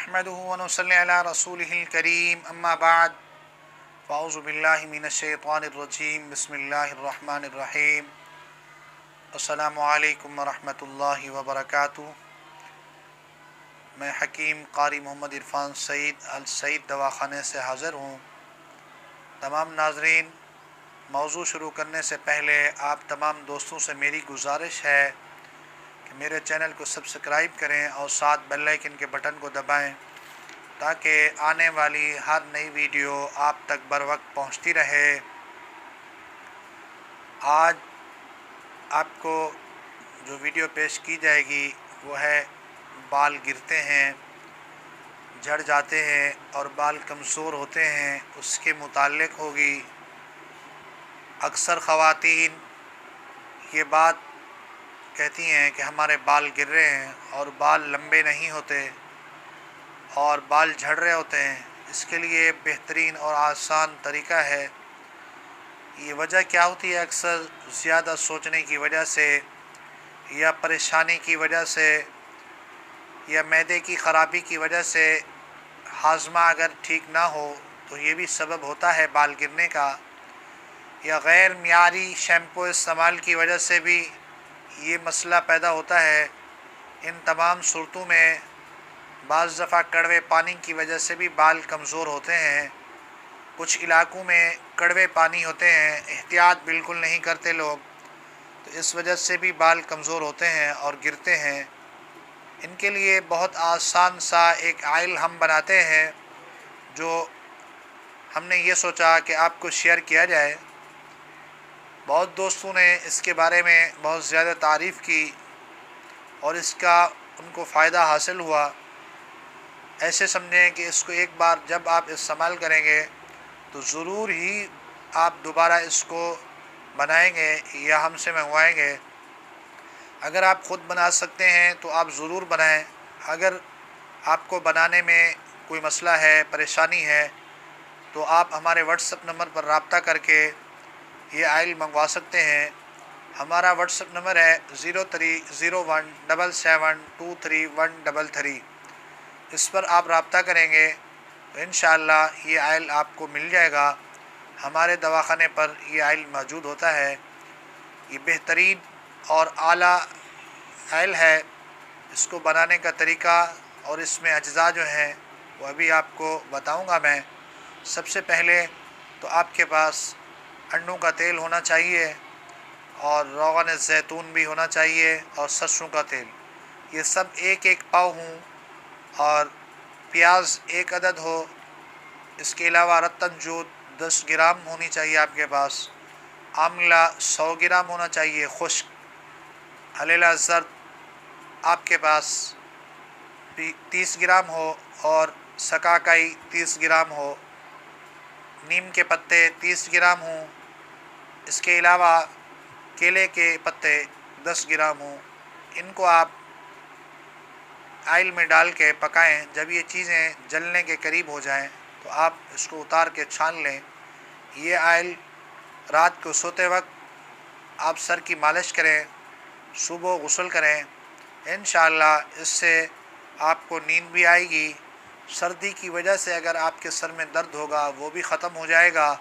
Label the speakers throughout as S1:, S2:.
S1: नहमदुहु व नुसल्ली अला रसूलिहिल करीम अम्मा बाद फ़अऊज़ु बिल्लाहि मिनश्शैतानिर रजीम बिस्मिल्लाहिर रहमानिर रहीम अस्सलामु अलैकुम व रहमतुल्लाहि व बरकातुहू। मैं हकीम कारी मोहम्मद इरफान सईद अल सईद दवाख़ाने से हाज़िर हूँ। तमाम नाज़रीन, मौज़ू शुरू करने से पहले आप तमाम दोस्तों से मेरी गुजारिश है कि मेरे चैनल को सब्सक्राइब करें और साथ बेल आइकन के बटन को दबाएं ताकि आने वाली हर नई वीडियो आप तक बर वक्त पहुँचती रहे। आज आपको जो वीडियो पेश की जाएगी वो है बाल गिरते हैं, झड़ जाते हैं और बाल कमज़ोर होते हैं, उसके मुताल्लिक़ होगी। अक्सर ख़वातीन ये बात कहती हैं कि हमारे बाल गिर रहे हैं और बाल लंबे नहीं होते और बाल झड़ रहे होते हैं। इसके लिए बेहतरीन और आसान तरीका है। ये वजह क्या होती है? अक्सर ज़्यादा सोचने की वजह से या परेशानी की वजह से या मैदे की ख़राबी की वजह से हाज़मा अगर ठीक ना हो तो ये भी सबब होता है बाल गिरने का, या गैर मियारी शैम्पू इस्तेमाल की वजह से भी ये मसला पैदा होता है। इन तमाम सूरतों में बाज़ दफ़ा कड़वे पानी की वजह से भी बाल कमज़ोर होते हैं। कुछ इलाक़ों में कड़वे पानी होते हैं, एहतियात बिल्कुल नहीं करते लोग, तो इस वजह से भी बाल कमज़ोर होते हैं और गिरते हैं। इनके लिए बहुत आसान सा एक आयल हम बनाते हैं जो हमने ये सोचा कि आपको शेयर किया जाए। बहुत दोस्तों ने इसके बारे में बहुत ज़्यादा तारीफ़ की और इसका उनको फ़ायदा हासिल हुआ। ऐसे समझें कि इसको एक बार जब आप इस्तेमाल करेंगे तो ज़रूर ही आप दोबारा इसको बनाएंगे या हमसे मंगवाएंगे। अगर आप ख़ुद बना सकते हैं तो आप ज़रूर बनाएं। अगर आपको बनाने में कोई मसला है, परेशानी है, तो आप हमारे व्हाट्सएप नंबर पर रब्ता करके ये आयल मंगवा सकते हैं। हमारा व्हाट्सएप नंबर है 030177233133। इस पर आप रब्ता करेंगे तो इंशाअल्लाह ये आयल आपको मिल जाएगा। हमारे दवाख़ाने पर ये आयल मौजूद होता है। ये बेहतरीन और आला आयल है। इसको बनाने का तरीका और इसमें अज्जा जो हैं वो अभी आपको बताऊंगा मैं। सबसे पहले तो आपके पास अंडों का तेल होना चाहिए और रोगन ज़ैतून भी होना चाहिए और सरसों का तेल, ये सब एक एक पाव हों, और प्याज एक अदद हो। इसके अलावा रत्तन जो 10 ग्राम होनी चाहिए आपके पास। आमला 100 ग्राम होना चाहिए खुश्क। हलेला ज़र्द आपके पास 30 ग्राम हो और सकाकाई 30 ग्राम हो। नीम के पत्ते 30 ग्राम हों। इसके अलावा केले के पत्ते 10 ग्राम हों। इनको आप आयल में डाल के पकाएं। जब ये चीज़ें जलने के करीब हो जाएं तो आप इसको उतार के छान लें। ये आयल रात को सोते वक्त आप सर की मालिश करें, सुबह गुस्ल करें। इंशाअल्लाह इससे आपको नींद भी आएगी। सर्दी की वजह से अगर आपके सर में दर्द होगा वो भी ख़त्म हो जाएगा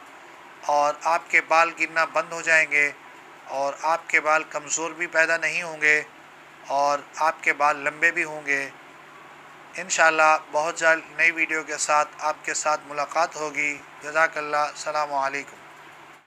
S1: और आपके बाल गिरना बंद हो जाएंगे और आपके बाल कमज़ोर भी पैदा नहीं होंगे और आपके बाल लंबे भी होंगे। इंशाअल्लाह बहुत जल्द नई वीडियो के साथ आपके साथ मुलाकात होगी। जज़ाकल्लाह। अस्सलामु अलैकुम।